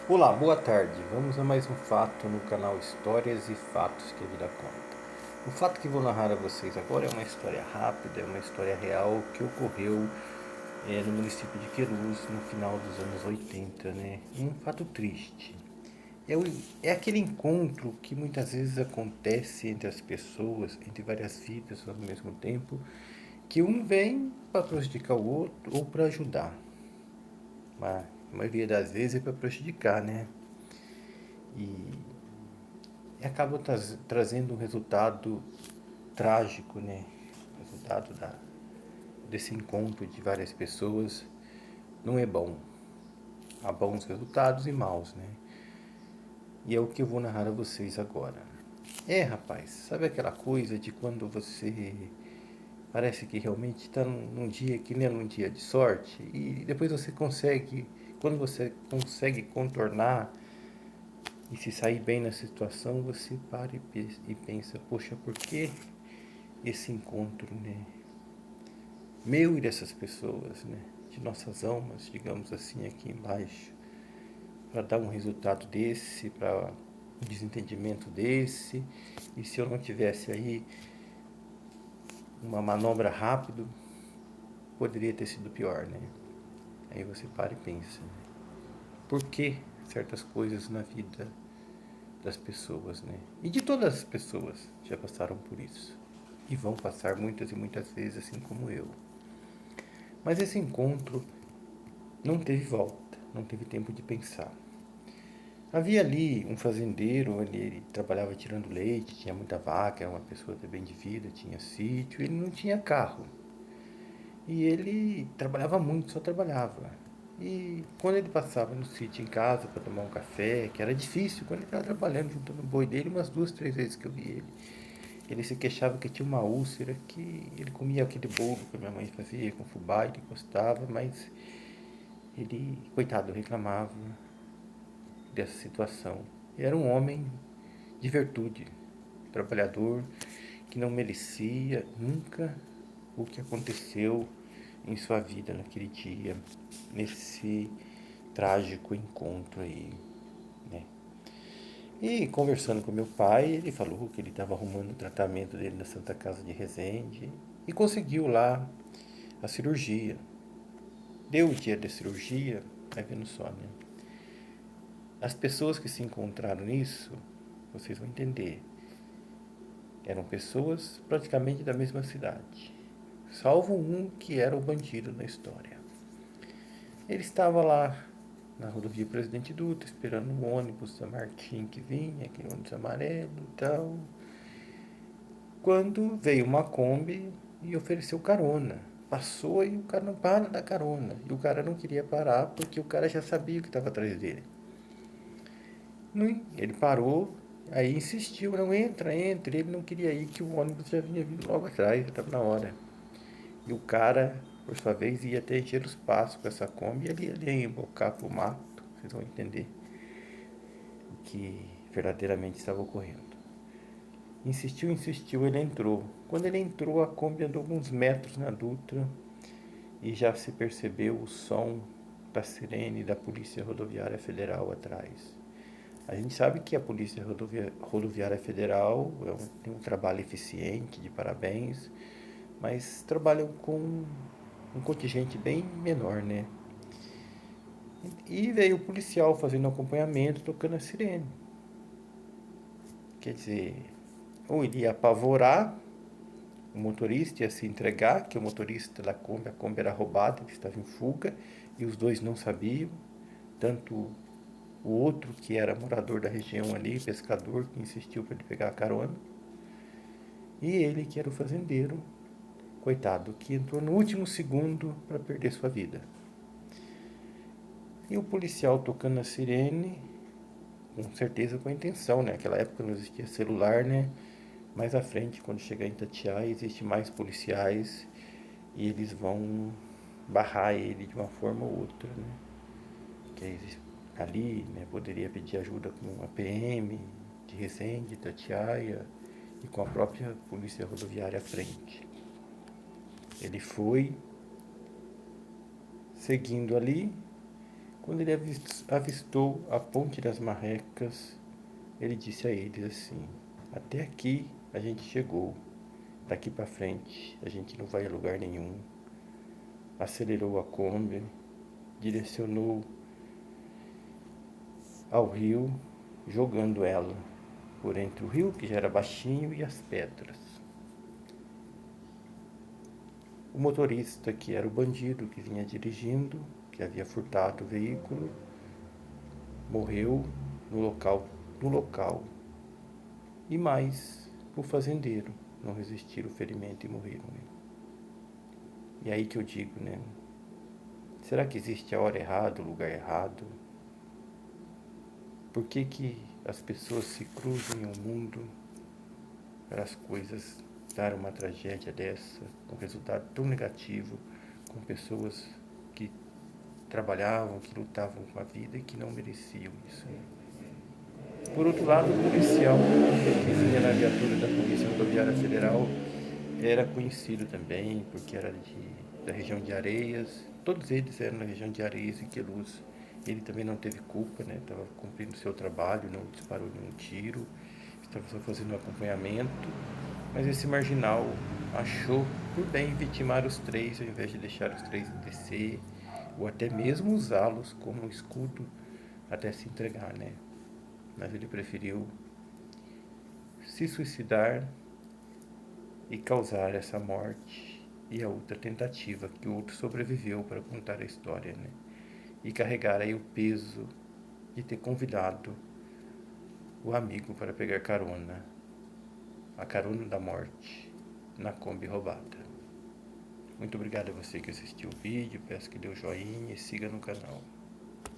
Olá, boa tarde. Vamos a mais um fato no canal Histórias e Fatos que a Vida Conta. O fato que vou narrar a vocês agora é uma história rápida, é uma história real que ocorreu no município de Queluz no final dos anos 80, né? Um fato triste. É, é aquele encontro que muitas vezes acontece entre as pessoas, entre várias vidas ao mesmo tempo, que um vem para prejudicar o outro ou para ajudar. Mas a maioria das vezes é para prejudicar, né? E acaba trazendo um resultado trágico, né? Resultado desse encontro de várias pessoas não é bom. Há bons resultados e maus, né? E é o que eu vou narrar a vocês agora. Rapaz, sabe aquela coisa de quando você parece que realmente está num dia que nem num dia de sorte e depois você consegue, quando você consegue contornar e se sair bem na situação, você para e pensa, poxa, por que esse encontro, né? Meu e dessas pessoas, né? De nossas almas, digamos assim, aqui embaixo, para dar um resultado desse, para um desentendimento desse, e se eu não tivesse aí uma manobra rápido, poderia ter sido pior, né? Aí você para e pensa, né? Por que certas coisas na vida das pessoas, né? E de todas as pessoas já passaram por isso. E vão passar muitas e muitas vezes, assim como eu. Mas esse encontro não teve volta, não teve tempo de pensar. Havia ali um fazendeiro, ele trabalhava tirando leite, tinha muita vaca, era uma pessoa bem de vida, tinha sítio, ele não tinha carro. E ele trabalhava muito, só trabalhava. E quando ele passava no sítio em casa para tomar um café, que era difícil, quando ele estava trabalhando juntando o boi dele, umas duas, três vezes que eu vi ele se queixava que tinha uma úlcera, que ele comia aquele bolo que a minha mãe fazia com fubá, ele gostava, mas ele, coitado, reclamava dessa situação. Era um homem de virtude, trabalhador, que não merecia nunca o que aconteceu em sua vida naquele dia, nesse trágico encontro aí, né? E conversando com meu pai, ele falou que ele estava arrumando o tratamento dele na Santa Casa de Resende e conseguiu lá a cirurgia. Deu o dia da cirurgia, vai vendo só, né? As pessoas que se encontraram nisso, vocês vão entender, eram pessoas praticamente da mesma cidade, salvo um que era o bandido da história. Ele estava lá na rodovia Presidente Dutra, esperando um ônibus da Martim que vinha, aquele ônibus amarelo e tal, quando veio uma Kombi e ofereceu carona. Passou e o cara não para da carona. E o cara não queria parar porque o cara já sabia o que estava atrás dele. Ele parou, aí insistiu, não entra, entra. Ele não queria ir, que o ônibus já vinha vindo logo atrás, já estava na hora. E o cara, por sua vez, ia até encher os passos com essa Kombi e ele ia embocar pro mato. Vocês vão entender o que verdadeiramente estava ocorrendo. Insistiu, insistiu, ele entrou. Quando ele entrou, a Kombi andou alguns metros na Dutra e já se percebeu o som da sirene da Polícia Rodoviária Federal atrás. A gente sabe que a Polícia Rodoviária Federal tem um trabalho eficiente, de parabéns, mas trabalham com um contingente bem menor, né? E veio o policial fazendo acompanhamento, tocando a sirene. Quer dizer, ou ele ia apavorar o motorista, ia se entregar, que o motorista da Kombi, a Kombi era roubada, ele estava em fuga, e os dois não sabiam, tanto o outro que era morador da região ali, pescador, que insistiu para ele pegar a carona, e ele que era o fazendeiro, coitado, que entrou no último segundo para perder sua vida. E o policial tocando a sirene, com certeza com a intenção, né? Naquela época não existia celular, né? Mais à frente, quando chegar em Itatiaia, existe mais policiais e eles vão barrar ele de uma forma ou outra, né? Que ali, né, poderia pedir ajuda com a PM de Resende, Itatiaia e com a própria polícia rodoviária à frente. Ele foi seguindo ali. Quando ele avistou a Ponte das Marrecas, ele disse a eles assim: até aqui a gente chegou, daqui para frente a gente não vai a lugar nenhum. Acelerou a Kombi, direcionou ao rio, jogando ela por entre o rio, que já era baixinho, e as pedras. O motorista, que era o bandido que vinha dirigindo, que havia furtado o veículo, morreu no local. E mais, o fazendeiro não resistiu ao ferimento e morreram. E aí que eu digo, né? Será que existe a hora errada, o lugar errado? Por que as pessoas se cruzam em um mundo para as coisas dar uma tragédia dessa, um resultado tão negativo, com pessoas que trabalhavam, que lutavam com a vida e que não mereciam isso? Por outro lado, o policial que vinha na viatura da Polícia Rodoviária Federal era conhecido também, porque era da região de Areias. Todos eles eram na região de Areias e Queluz. Ele também não teve culpa, né? Estava cumprindo o seu trabalho, não disparou nenhum tiro, estava só fazendo um acompanhamento. Mas esse marginal achou por bem vitimar os três, ao invés de deixar os três descer, ou até mesmo usá-los como um escudo até se entregar, né? Mas ele preferiu se suicidar e causar essa morte e a outra tentativa que o outro sobreviveu para contar a história, né? E carregar aí o peso de ter convidado o amigo para pegar carona, a carona da morte, na Kombi roubada. Muito obrigado a você que assistiu o vídeo, peço que dê o joinha e siga no canal.